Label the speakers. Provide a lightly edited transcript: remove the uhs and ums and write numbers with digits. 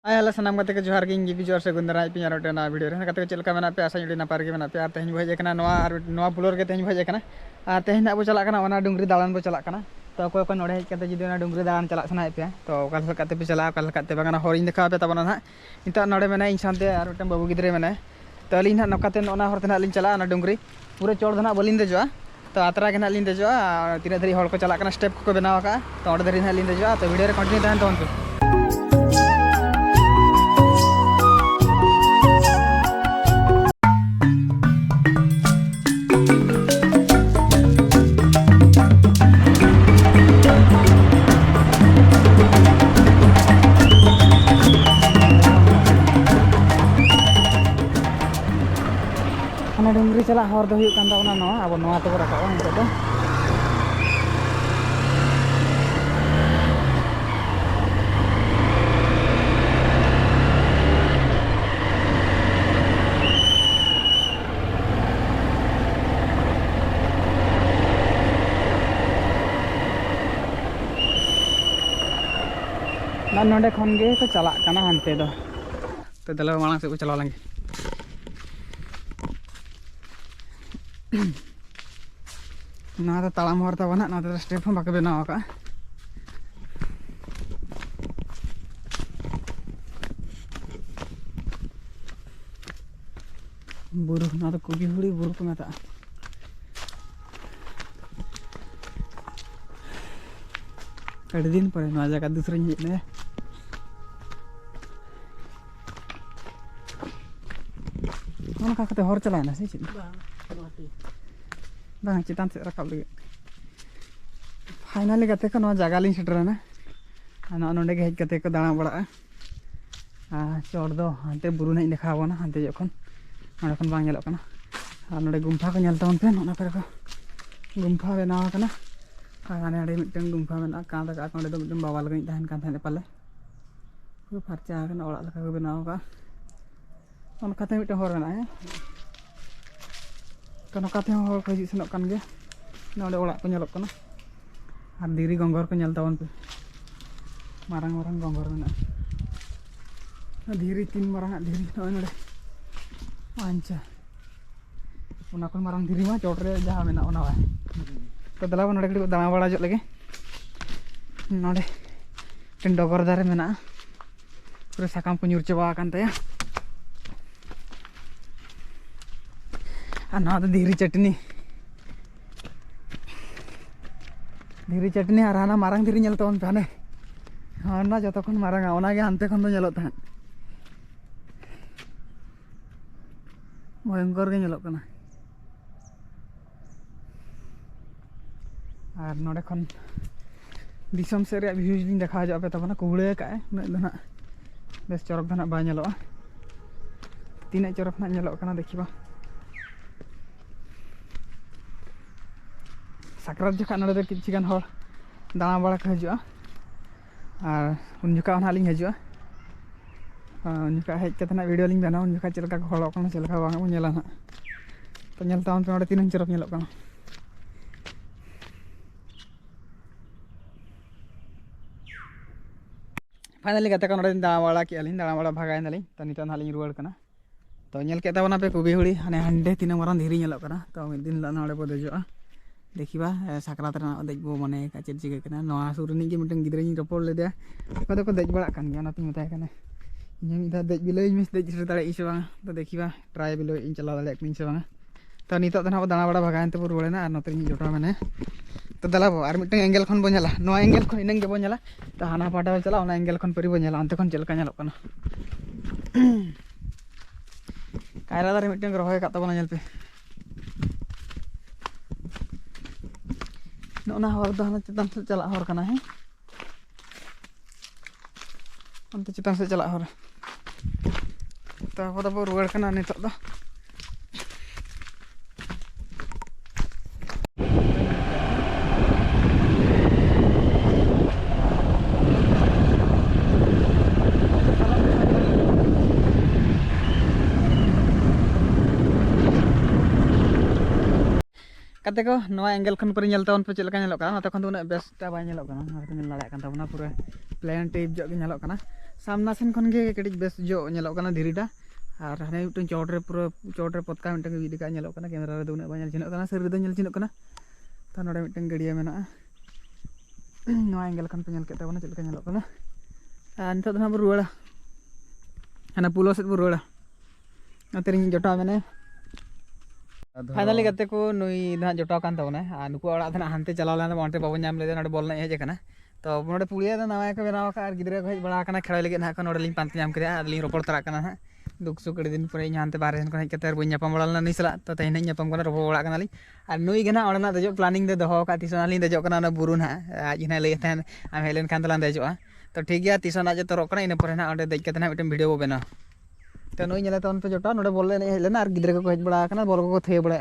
Speaker 1: Hai halo senam kata ke Johar King Gibi Johar Segundara Ipi Nyaro Dana video ren kata ke celaka mana pe asa nyudi na pargi mana pe ar tehni bhaje kana noa blur ke tehni bhaje kana ar tehni nak bo chalak kana ona dungri dalan bo chalak kana to ko node hej kata judi ona dungri dalan chalak sana pe to kal kate pe chala kal kate bangana horin dekha pe tabana na nita node mena ing sante ar mitam babu gidre mena to alin na nokate ona hor tena alin chala ona dungri pura chor dana balin dejoa to atra ke na alin dejoa tina dhari hor ko chalak kana step ko benawa ka to orde dhari na alin dejoa to video re continue tahan ton tu dungri chalak hor do huyuk kan tauna no abo noa to rakak wan to na node khon ge ko chalak kana hante do to dala malang se ko chalaw langi ना तो ताला मोहर था बना ना तो step हम बाके बना होगा बुरु ना तो कुबी हुड़ी बुरु को मैं था कड़ दिन पर ना जगह दूसरे ही ने कौन का कते हर चलाए ना सही bang चितान से रकाब लगे फाइनली कते को नवा जगह लिंग सेटरना ना नोंडे के हेज कते को दाणा बड़ा चोर दो हांते बुरु नहीं देखा बना हांते जखन नोंडे खन बांग नेलोक कना नोंडे गुम्फा को नेल तवन पे नोना करे को गुम्फा बनाव कना आने आड़े मिटन गुम्फा मेना कांदा का नोंडे दो मिटन बाबा लगे तहन कान थाने पाले को फरचा कना ओड़ा लगा को बनाव का ओनकाते मिटन हर मेना है तो नकाते हर को हिजुग सेनोक कान गे नोंडे ओड़ा को नेलोक कना आर धीरी गंगर को नेल तवन पे मारंग मारंग गंगर मेना धीरी तीन मारंग धीरी नोय नोडे आंचा ओना को मारंग धीरी मा चोट रे जहां मेना ओना बा तो दला नोडे कड़ी दाना बड़ा जो लगे नोडे टिन डगर दारे मेना पूरे साकाम को ᱧᱩᱨ ᱪᱟᱵᱟ ᱟᱠᱟᱱ ᱛᱟᱭᱟ ना तो धीरी चटनी और हाना मारंग धीरी नेल तवन पाने हाना जतो खन मारंग ओना गे हानते खन दो नेलोत तहन भयंकर गे नेलोक कना और नोडे खन दिसम से रे व्यूज दिन देखा जो पे तबना कुबड़े काए न दना बेस चरक दना बा नेलोआ तीन चरक ना नेलोक कना देखिबा साकरात जखा नोडे दो किछिगान हर दाना बड़ा को हजुआ और उन जखा ना लिंग हजुआ उन जखा हेज कते ना वीडियो लिंग बनाओ उन जखा चलका को हळक कना चलका बांग बो नेला ना तो नेल तावन पे नोडे तीन चरक नेलोक कना फाइनली कते का नोडे दाना बड़ा के अलिन दाना बड़ा भागाय नालिन तो नितो ना लिंग रुवाड़ कना तो नेल के तावना पे कुबी हुड़ी हाने हंडे तीन मारन धीरी नेलोक कना तो मिद दिन ला नोडे बो देजोआ देखिबा साकरात रे देजबो मने का चेद चिके कना नोआ सुरनी के मिटन गिद्रे नि रपोड़ लेदे कदे को देज बड़ा कान गया ना पिन मताय कना इन मिदा देज बिलय मिस देज रे दाड़े इसे बांग तो देखिबा ट्राई बिलय इन चला दाड़े किन से बांग तो नितो दना दाना बड़ा भगायन ते रुवाड़ेना और नोते नि जोटा माने तो दलाबो और मिटन एंगल खन बो नेला नोआ एंगल खन इनंग के बो नेला तो हाना पाटा चला ओना एंगल खन परि बो नेला अंते खन चलका नेलोक कना कायरा दारे मिटन रहोय का तबना नेल पे नोना हर दो हाना चितान से चला हर कना है अंते चितान से चला हर तो अब रुवाड़ कना नितो दो कते को नवा एंगल खन पर नेल तवन पे चलका नेलोक कना तखन तो उना बेस्टा बाय नेलोक कना और तो नेल लाड़ा कन तबना पूरा प्लेन टाइप जो नेलोक कना सामना सेन खन के कटिज बेस जो नेलो कना धीरीटा और हाने मिटन चौड़रे पूरा चौड़रे पतका मिटन वीडियो का नेलो कना कैमरा रे दुना बाñal चिनो कना सरी दो नेल चिनो कना तो नोडे मिटन गड़िया मेना नोआ एंगल खन पे नेल केता बना चलका नेलो कना नितो दना बु रुवाड़ा हाना पुलो सेट बु रुवाड़ा अतरिंग जोटा मेने फाइनली गते को नुई दा जोटा कान तबना आ नुकु ओड़ा धना हानते चलाव लेना बाउंड्री बाबो नाम लेदे नोडे बॉल ना हेज कना तो नोडे पुलिया दा नवा का बनावा का और गिदरे को हेज बड़ा कना खेला लगे ना का नोडे लिंग पांत नाम करे आदली रोपड़ तरा कना हा दुख सुख कड़ी दिन परे हानते बारे को हेज कते बो न्यापाम बड़ा नहीं सला तो तेन न्यापाम कना रोपड़ बड़ा कना ली और नुई गना ओड़ा ना दजो प्लानिंग दे दोहो का तिसना ली दजो कना ना बुरु ना आज हिना लई तहन आम हेलेन खान तला दजोआ तो ठीक गया तिसना जे तरो कना इन परे ना ओडे दज कते ना मिटन वीडियो बो बना तो नुई नेले तन पे जोटा नोडे बॉल ने हेज लेना और गिदरे को हेज बड़ा कना बॉल को थे बड़ा